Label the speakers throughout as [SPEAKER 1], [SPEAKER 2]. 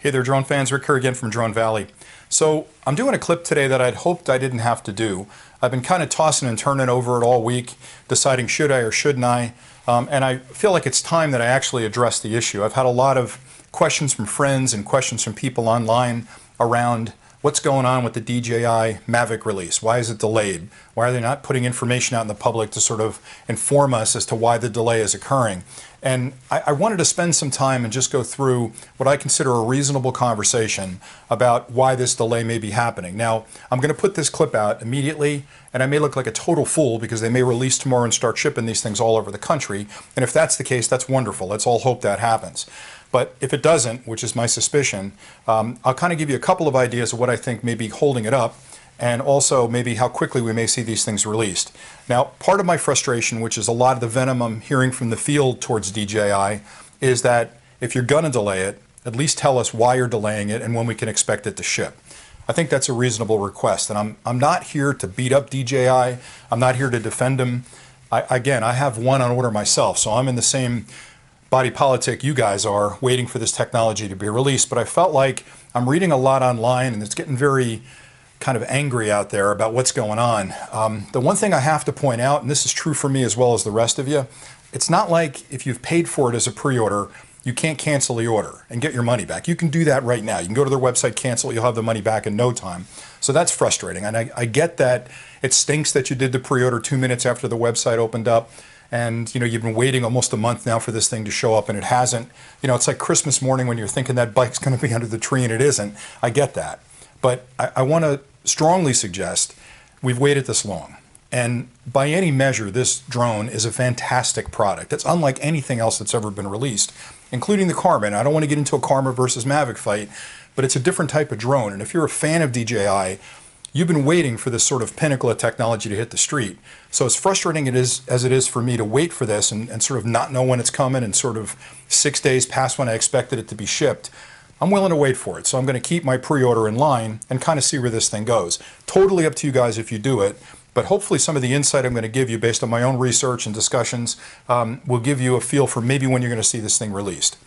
[SPEAKER 1] Hey there, drone fans. Rick here again from Drone Valley. So I'm doing a clip today that I'd hoped I didn't have to do. I've been kind of tossing and turning over it all week, deciding should I or shouldn't I, and I feel like it's time that I actually address the issue. I've had a lot of questions from friends and questions from people online around what's going on with the DJI Mavic release. Why is it delayed? Why are they not putting information out in the public to sort of inform us as to why the delay is occurring? And I wanted to spend some time and just go through what I consider a reasonable conversation about why this delay may be happening. Now, I'm going to put this clip out immediately, and I may look like a total fool because they may release tomorrow and start shipping these things all over the country. And if that's the case, that's wonderful. Let's all hope that happens. But if it doesn't, which is my suspicion, I'll kind of give you a couple of ideas of what I think may be holding it up, and also maybe how quickly we may see these things released. Now, part of my frustration, which is a lot of the venom I'm hearing from the field towards DJI, is that if you're going to delay it, at least tell us why you're delaying it and when we can expect it to ship. I think that's a reasonable request, and I'm not here to beat up DJI. I'm not here to defend them. Again, I have one on order myself, so I'm in the same body politic you guys are, waiting for this technology to be released. But I felt like I'm reading a lot online, and it's getting very kind of angry out there about what's going on. The one thing I have to point out, and this is true for me as well as the rest of you, it's not like if you've paid for it as a pre-order, you can't cancel the order and get your money back. You can do that right now. You can go to their website, cancel it, you'll have the money back in no time. So that's frustrating. And I get that it stinks that you did the pre-order 2 minutes after the website opened up. And you've been waiting almost a month now for this thing to show up, and it hasn't. It's like Christmas morning when you're thinking that bike's going to be under the tree and it isn't. I get that. But I want to strongly suggest we've waited this long. And by any measure, this drone is a fantastic product. It's unlike anything else that's ever been released, including the Karma. And I don't want to get into a Karma versus Mavic fight, but it's a different type of drone. And if you're a fan of DJI, you've been waiting for this sort of pinnacle of technology to hit the street. So as frustrating as it is for me to wait for this and sort of not know when it's coming and sort of 6 days past when I expected it to be shipped, I'm willing to wait for it. So I'm going to keep my pre-order in line and kind of see where this thing goes. Totally up to you guys if you do it, but hopefully some of the insight I'm going to give you based on my own research and discussions will give you a feel for maybe when you're going to see this thing released.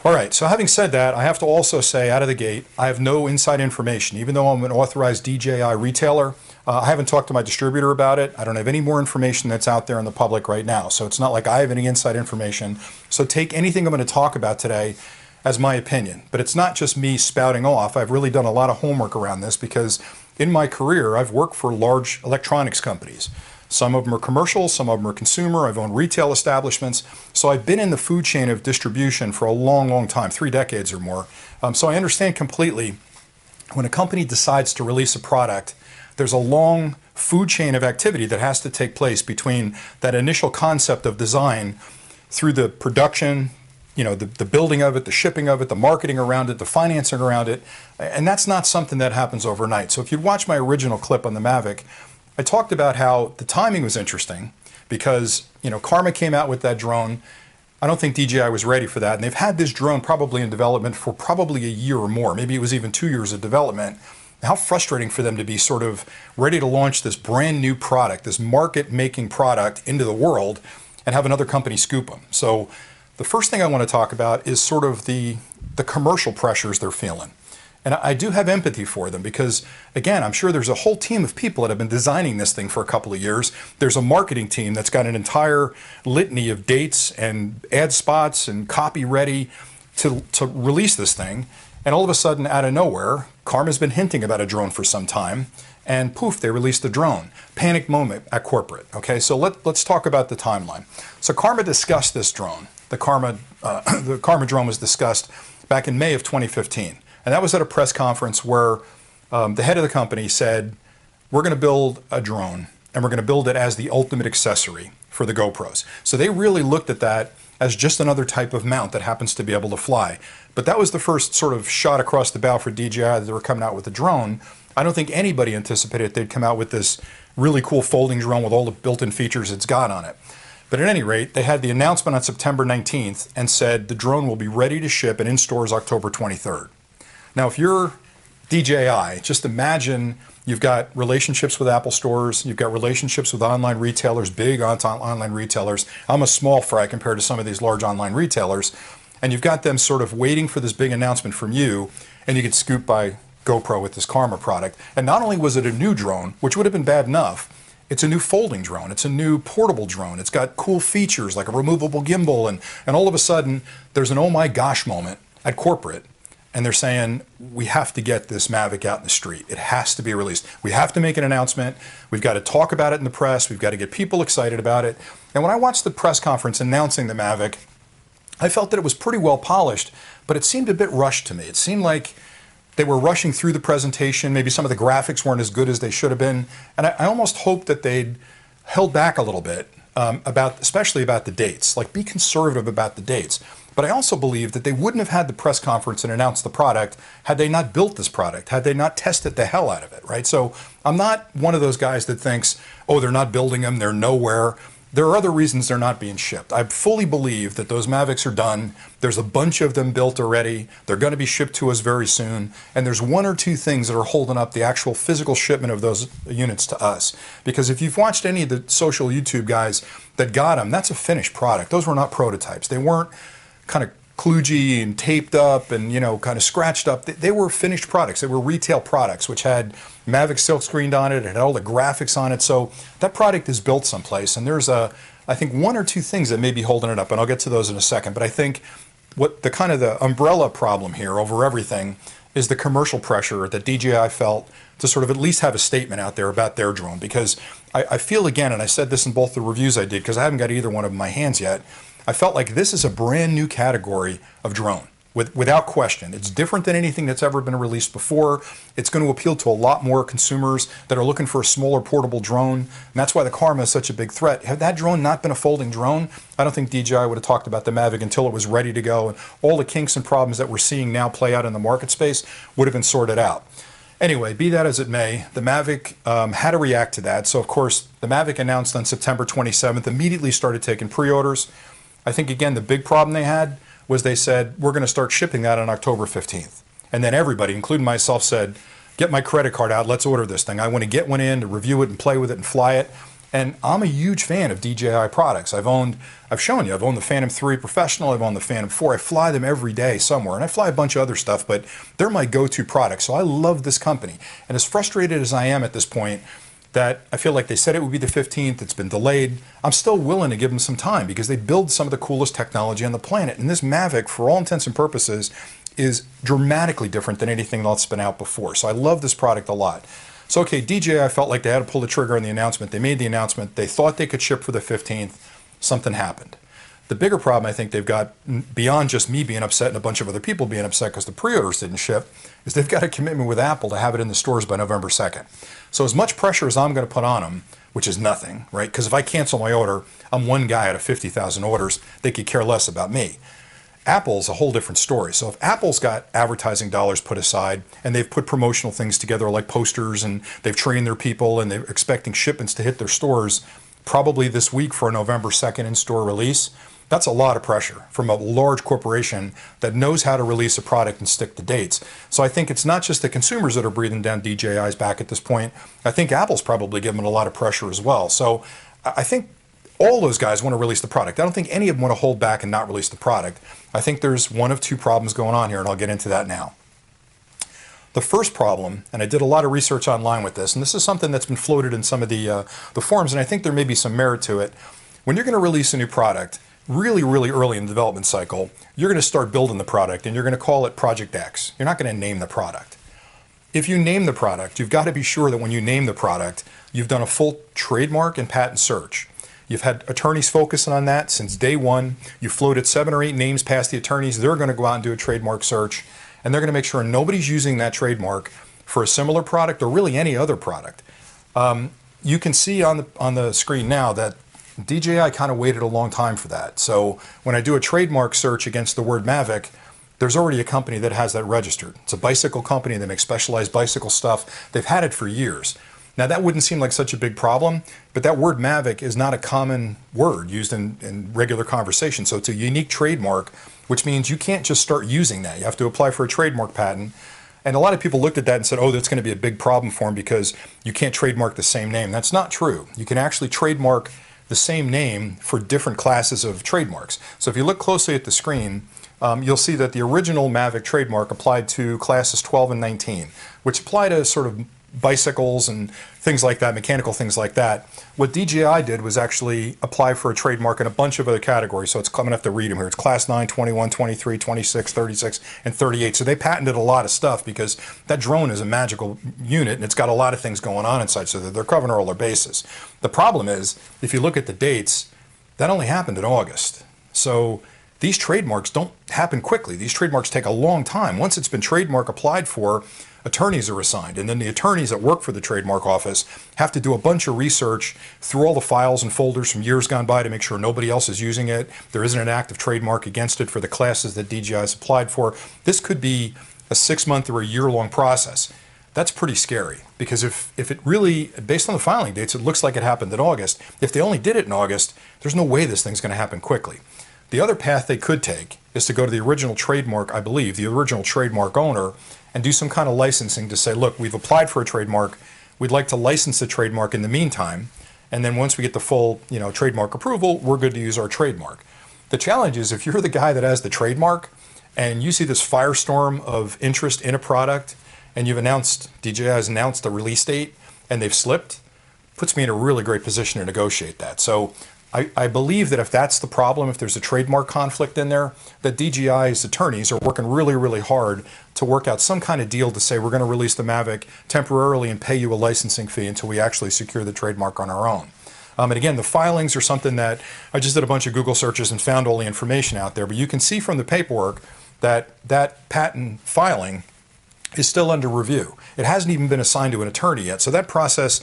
[SPEAKER 1] All right, so having said that, I have to also say out of the gate, I have no inside information. Even though I'm an authorized DJI retailer, I haven't talked to my distributor about it. I don't have any more information that's out there in the public right now. So it's not like I have any inside information. So take anything I'm going to talk about today as my opinion. But it's not just me spouting off. I've really done a lot of homework around this because in my career, I've worked for large electronics companies. Some of them are commercial, some of them are consumer. I've owned retail establishments. So I've been in the food chain of distribution for a long, long time, 3 decades or more. So I understand completely when a company decides to release a product, there's a long food chain of activity that has to take place between that initial concept of design through the production, the building of it, the shipping of it, the marketing around it, the financing around it. And that's not something that happens overnight. So if you'd watch my original clip on the Mavic, I talked about how the timing was interesting because, Karma came out with that drone. I don't think DJI was ready for that. And they've had this drone probably in development for probably a year or more. Maybe it was even 2 years of development. How frustrating for them to be sort of ready to launch this brand new product, this market-making product into the world and have another company scoop them. So the first thing I want to talk about is sort of the commercial pressures they're feeling. And I do have empathy for them because, again, I'm sure there's a whole team of people that have been designing this thing for a couple of years. There's a marketing team that's got an entire litany of dates and ad spots and copy ready to release this thing. And all of a sudden, out of nowhere, Karma's been hinting about a drone for some time. And poof, they released the drone. Panic moment at corporate. Okay, so let's talk about the timeline. So Karma discussed this drone. The Karma drone was discussed back in May of 2015. And that was at a press conference where the head of the company said, we're going to build a drone and we're going to build it as the ultimate accessory for the GoPros. So they really looked at that as just another type of mount that happens to be able to fly. But that was the first sort of shot across the bow for DJI that they were coming out with the drone. I don't think anybody anticipated they'd come out with this really cool folding drone with all the built-in features it's got on it. But at any rate, they had the announcement on September 19th and said the drone will be ready to ship and in stores October 23rd. Now, if you're DJI, just imagine you've got relationships with Apple stores, you've got relationships with online retailers, big online retailers. I'm a small fry compared to some of these large online retailers. and you've got them sort of waiting for this big announcement from you, and you get scooped by GoPro with this Karma product. And not only was it a new drone, which would have been bad enough, it's a new folding drone. It's a new portable drone. It's got cool features like a removable gimbal, and all of a sudden there's an oh my gosh moment at corporate, and they're saying, we have to get this Mavic out in the street. It has to be released. We have to make an announcement. We've got to talk about it in the press. We've got to get people excited about it. And when I watched the press conference announcing the Mavic, I felt that it was pretty well polished, but it seemed a bit rushed to me. It seemed like they were rushing through the presentation. Maybe some of the graphics weren't as good as they should have been. And I almost hoped that they'd held back a little bit, especially about the dates. Like, be conservative about the dates. But I also believe that they wouldn't have had the press conference and announced the product had they not built this product, had they not tested the hell out of it, right? So I'm not one of those guys that thinks, oh, they're not building them, they're nowhere. There are other reasons they're not being shipped. I fully believe that those Mavics are done. There's a bunch of them built already. They're going to be shipped to us very soon. And there's one or two things that are holding up the actual physical shipment of those units to us. Because if you've watched any of the social YouTube guys that got them, that's a finished product. Those were not prototypes. They weren't kind of kludgy and taped up and, you know, kind of scratched up. They were finished products. They were retail products, which had Mavic silk screened on it. It had all the graphics on it. So that product is built someplace. And there's I think one or two things that may be holding it up, and I'll get to those in a second. But I think what the kind of the umbrella problem here over everything is the commercial pressure that DJI felt to sort of at least have a statement out there about their drone. Because I feel, again, and I said this in both the reviews I did, because I haven't got either one of them in my hands yet, I felt like this is a brand new category of drone, without question. It's different than anything that's ever been released before. It's going to appeal to a lot more consumers that are looking for a smaller portable drone, and that's why the Karma is such a big threat. Had that drone not been a folding drone, I don't think DJI would have talked about the Mavic until it was ready to go, and all the kinks and problems that we're seeing now play out in the market space would have been sorted out. Anyway, be that as it may, the Mavic had to react to that. So, of course, the Mavic announced on September 27th, immediately started taking pre-orders. I think, again, the big problem they had was they said, we're going to start shipping that on October 15th. And then everybody, including myself, said, get my credit card out, let's order this thing. I want to get one in to review it and play with it and fly it. And I'm a huge fan of DJI products. I've shown you, I've owned the Phantom 3 Professional, I've owned the Phantom 4. I fly them every day somewhere, and I fly a bunch of other stuff, but they're my go-to product. So I love this company. And as frustrated as I am at this point, that I feel like they said it would be the 15th, it's been delayed, I'm still willing to give them some time because they build some of the coolest technology on the planet. And this Mavic, for all intents and purposes, is dramatically different than anything that's been out before. So I love this product a lot. So, okay, DJI felt like they had to pull the trigger on the announcement. They made the announcement. They thought they could ship for the 15th. Something happened. The bigger problem I think they've got, beyond just me being upset and a bunch of other people being upset because the pre-orders didn't ship, is they've got a commitment with Apple to have it in the stores by November 2nd. So as much pressure as I'm going to put on them, which is nothing, right? Because if I cancel my order, I'm one guy out of 50,000 orders. They could care less about me. Apple's a whole different story. So if Apple's got advertising dollars put aside and they've put promotional things together like posters and they've trained their people and they're expecting shipments to hit their stores probably this week for a November 2nd in-store release, that's a lot of pressure from a large corporation that knows how to release a product and stick to dates. So I think it's not just the consumers that are breathing down DJI's back at this point. I think Apple's probably giving it a lot of pressure as well. So I think all those guys want to release the product. I don't think any of them want to hold back and not release the product. I think there's one of two problems going on here, and I'll get into that now. The first problem, and I did a lot of research online with this, and this is something that's been floated in some of the forums, and I think there may be some merit to it. When you're going to release a new product, really, really early in the development cycle, you're going to start building the product, and you're going to call it Project X. You're not going to name the product. If you name the product, you've got to be sure that when you name the product, you've done a full trademark and patent search. You've had attorneys focusing on that since day one. You floated 7 or 8 names past the attorneys. They're going to go out and do a trademark search, and they're going to make sure nobody's using that trademark for a similar product or really any other product. You can see on the screen now that DJI kind of waited a long time for that. So when I do a trademark search against the word Mavic, there's already a company that has that registered. It's a bicycle company. They make specialized bicycle stuff. They've had it for years. Now that wouldn't seem like such a big problem, but that word Mavic is not a common word used in regular conversation. So it's a unique trademark, which means you can't just start using that. You have to apply for a trademark patent. And a lot of people looked at that and said, oh, that's going to be a big problem for them because you can't trademark the same name. That's not true. You can actually trademark the same name for different classes of trademarks. So if you look closely at the screen, you'll see that the original Mavic trademark applied to classes 12 and 19, which apply to sort of bicycles and things like that, mechanical things like that. What DJI did was actually apply for a trademark in a bunch of other categories. So I'm going to have to read them here. It's class 9, 21, 23, 26, 36, and 38. So they patented a lot of stuff because that drone is a magical unit and it's got a lot of things going on inside, so that they're covering all their bases. The problem is, if you look at the dates, that only happened in August. So these trademarks don't happen quickly. These trademarks take a long time. Once it's been trademark applied for, attorneys are assigned, and then the attorneys that work for the trademark office have to do a bunch of research through all the files and folders from years gone by to make sure nobody else is using it. There isn't an active trademark against it for the classes that DJI has applied for. This could be a 6-month or a year-long process. That's pretty scary, because if it really, based on the filing dates, it looks like it happened in August. If they only did it in August, there's no way this thing's going to happen quickly. The other path they could take is to go to the original trademark, I believe, the original trademark owner, and do some kind of licensing to say, look, we've applied for a trademark, we'd like to license the trademark in the meantime, and then once we get the full, trademark approval, we're good to use our trademark. The challenge is, if you're the guy that has the trademark and you see this firestorm of interest in a product and DJI has announced the release date and they've slipped, puts me in a really great position to negotiate that. So I believe that if that's the problem, if there's a trademark conflict in there, that DJI's attorneys are working really, really hard to work out some kind of deal to say, we're going to release the Mavic temporarily and pay you a licensing fee until we actually secure the trademark on our own. And again, the filings are something that I just did a bunch of Google searches and found all the information out there, but you can see from the paperwork that that patent filing is still under review. It hasn't even been assigned to an attorney yet, so that process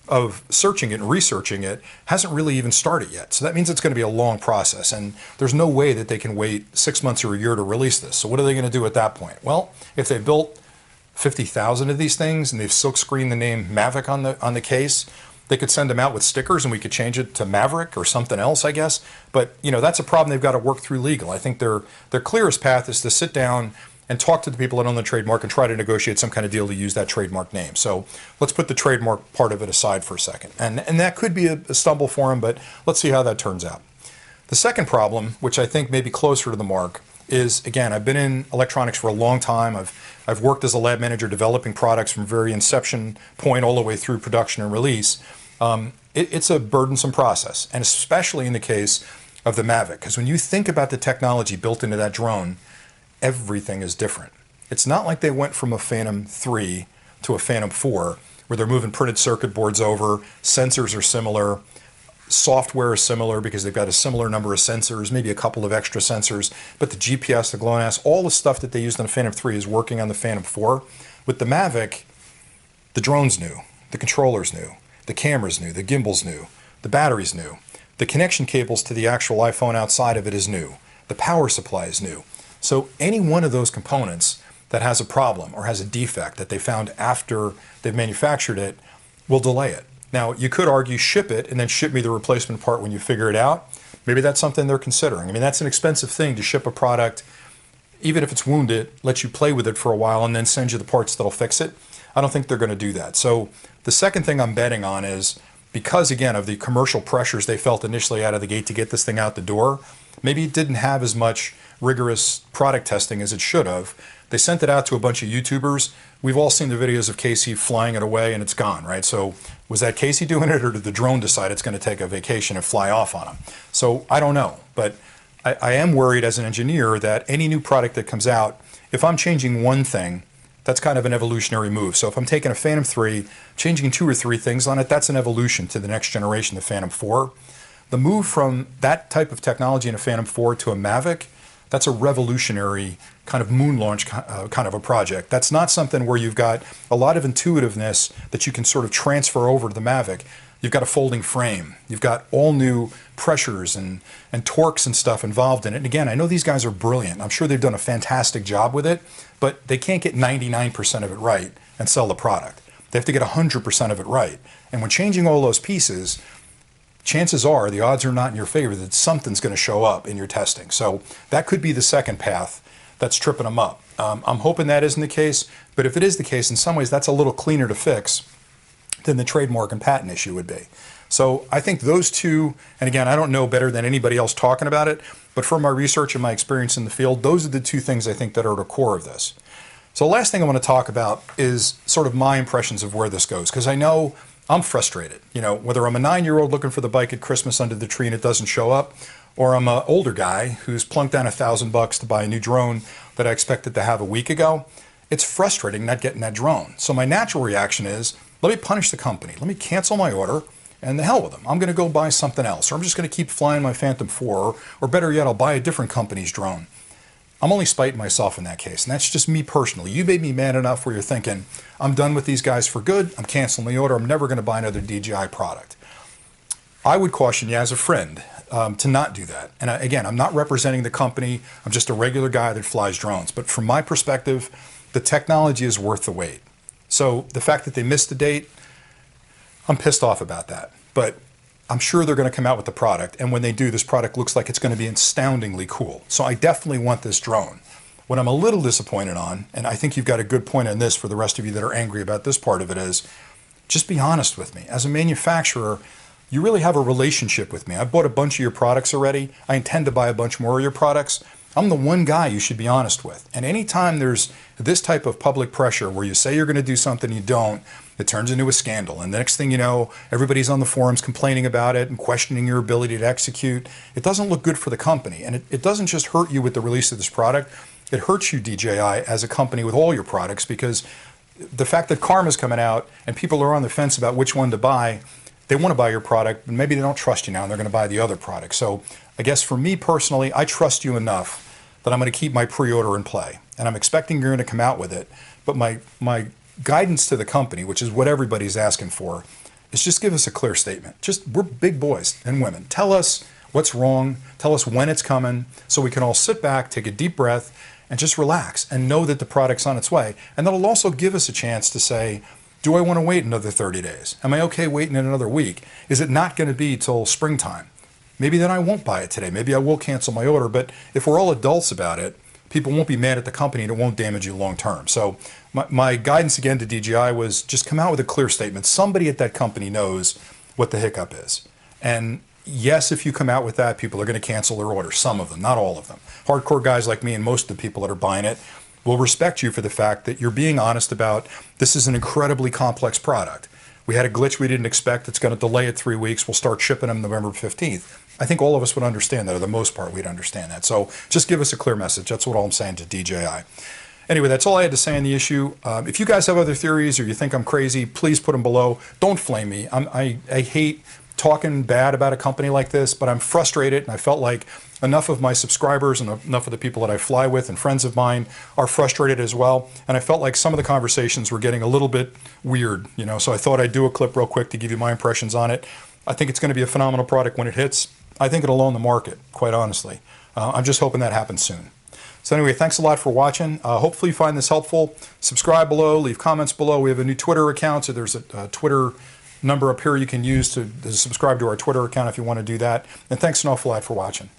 [SPEAKER 1] of searching it and researching it hasn't really even started yet. So that means it's going to be a long process, and there's no way that they can wait 6 months or a year to release this. So what are they going to do at that point? Well, if they built 50,000 of these things and they've silkscreened the name Mavic on the case, they could send them out with stickers and we could change it to Maverick or something else, I guess. But that's a problem they've got to work through legal. I think their clearest path is to sit down and talk to the people that own the trademark and try to negotiate some kind of deal to use that trademark name. So let's put the trademark part of it aside for a second. And that could be a stumble for them, but let's see how that turns out. The second problem, which I think may be closer to the mark, is, again, I've been in electronics for a long time. I've worked as a lab manager developing products from very inception point all the way through production and release. It's a burdensome process, and especially in the case of the Mavic, because when you think about the technology built into that drone, everything is different. It's not like they went from a Phantom 3 to a Phantom 4 where they're moving printed circuit boards over, sensors are similar, software is similar because they've got a similar number of sensors, maybe a couple of extra sensors, but the GPS, the GLONASS, all the stuff that they used on the Phantom 3 is working on the Phantom 4. With the Mavic, the drone's new, the controller's new, the camera's new, the gimbal's new, the battery's new, the connection cables to the actual iPhone outside of it is new, the power supply is new. So any one of those components that has a problem or has a defect that they found after they've manufactured it will delay it. Now, you could argue ship it and then ship me the replacement part when you figure it out. Maybe that's something they're considering. I mean, that's an expensive thing to ship a product, even if it's wounded, let you play with it for a while and then send you the parts that'll fix it. I don't think they're going to do that. So the second thing I'm betting on is, because, again, of the commercial pressures they felt initially out of the gate to get this thing out the door, maybe it didn't have as much rigorous product testing as it should have. They sent it out to a bunch of YouTubers. We've all seen the videos of Casey flying it away and it's gone, right? So was that Casey doing it, or did the drone decide it's going to take a vacation and fly off on him? So I don't know, but I am worried as an engineer that any new product that comes out, if I'm changing one thing, that's kind of an evolutionary move. So if I'm taking a Phantom 3, changing 2 or 3 things on it, that's an evolution to the next generation, the Phantom 4. The move from that type of technology in a Phantom 4 to a Mavic, that's a revolutionary kind of moon launch kind of a project. That's not something where you've got a lot of intuitiveness that you can sort of transfer over to the Mavic. You've got a folding frame. You've got all new pressures and torques and stuff involved in it. And again, I know these guys are brilliant. I'm sure they've done a fantastic job with it, but they can't get 99% of it right and sell the product. They have to get 100% of it right. And when changing all those pieces, chances are, the odds are not in your favor that something's going to show up in your testing. So that could be the second path that's tripping them up. I'm hoping that isn't the case, but if it is the case, in some ways that's a little cleaner to fix than the trademark and patent issue would be. So I think those two, and again, I don't know better than anybody else talking about it, but from my research and my experience in the field, those are the two things I think that are at the core of this. So the last thing I want to talk about is sort of my impressions of where this goes, because I know I'm frustrated. You know, whether I'm a 9-year-old looking for the bike at Christmas under the tree and it doesn't show up, or I'm an older guy who's plunked down $1,000 to buy a new drone that I expected to have a week ago, it's frustrating not getting that drone. So my natural reaction is, let me punish the company. Let me cancel my order, and the hell with them. I'm going to go buy something else, or I'm just going to keep flying my Phantom 4, or better yet, I'll buy a different company's drone. I'm only spiting myself in that case, and that's just me personally. You made me mad enough where you're thinking, I'm done with these guys for good, I'm canceling the order, I'm never going to buy another DJI product. I would caution you as a friend to not do that. And again, I'm not representing the company, I'm just a regular guy that flies drones. But from my perspective, the technology is worth the wait. So the fact that they missed the date, I'm pissed off about that. But I'm sure they're going to come out with the product, and when they do, this product looks like it's going to be astoundingly cool. So I definitely want this drone. What I'm a little disappointed on, and I think you've got a good point on this for the rest of you that are angry about this part of it, is just be honest with me. As a manufacturer, you really have a relationship with me. I bought a bunch of your products already. I intend to buy a bunch more of your products. I'm the one guy you should be honest with. And anytime there's this type of public pressure where you say you're going to do something, you don't, it turns into a scandal. And the next thing you know, everybody's on the forums complaining about it and questioning your ability to execute. It doesn't look good for the company. And it doesn't just hurt you with the release of this product. It hurts you, DJI, as a company with all your products, because the fact that Karma's coming out and people are on the fence about which one to buy, they want to buy your product, but maybe they don't trust you now and they're going to buy the other product. So I guess for me personally, I trust you enough that I'm going to keep my pre-order in play. And I'm expecting you're going to come out with it. But my guidance to the company, which is what everybody's asking for, is just give us a clear statement. We're big boys and women. Tell us what's wrong. Tell us when it's coming so we can all sit back, take a deep breath, and just relax and know that the product's on its way. And that'll also give us a chance to say, do I want to wait another 30 days? Am I okay waiting another week? Is it not going to be till springtime? Maybe then I won't buy it today. Maybe I will cancel my order. But if we're all adults about it, people won't be mad at the company and it won't damage you long term. So my guidance again to DJI was just come out with a clear statement. Somebody at that company knows what the hiccup is. And yes, if you come out with that, people are going to cancel their order. Some of them, not all of them. Hardcore guys like me and most of the people that are buying it will respect you for the fact that you're being honest about this is an incredibly complex product. We had a glitch we didn't expect. It's going to delay it 3 weeks. We'll start shipping them November 15th. I think all of us would understand that, or the most part we'd understand that. So just give us a clear message. That's what all I'm saying to DJI. Anyway, that's all I had to say on the issue. If you guys have other theories or you think I'm crazy, please put them below. Don't flame me. I hate talking bad about a company like this, but I'm frustrated, and I felt like enough of my subscribers and enough of the people that I fly with and friends of mine are frustrated as well. And I felt like some of the conversations were getting a little bit weird, you know, so I thought I'd do a clip real quick to give you my impressions on it. I think it's going to be a phenomenal product when it hits. I think it'll own the market, quite honestly. I'm just hoping that happens soon. So anyway, thanks a lot for watching. Hopefully you find this helpful. Subscribe below, leave comments below. We have a new Twitter account, so there's a Twitter number up here you can use to subscribe to our Twitter account if you want to do that. And thanks an awful lot for watching.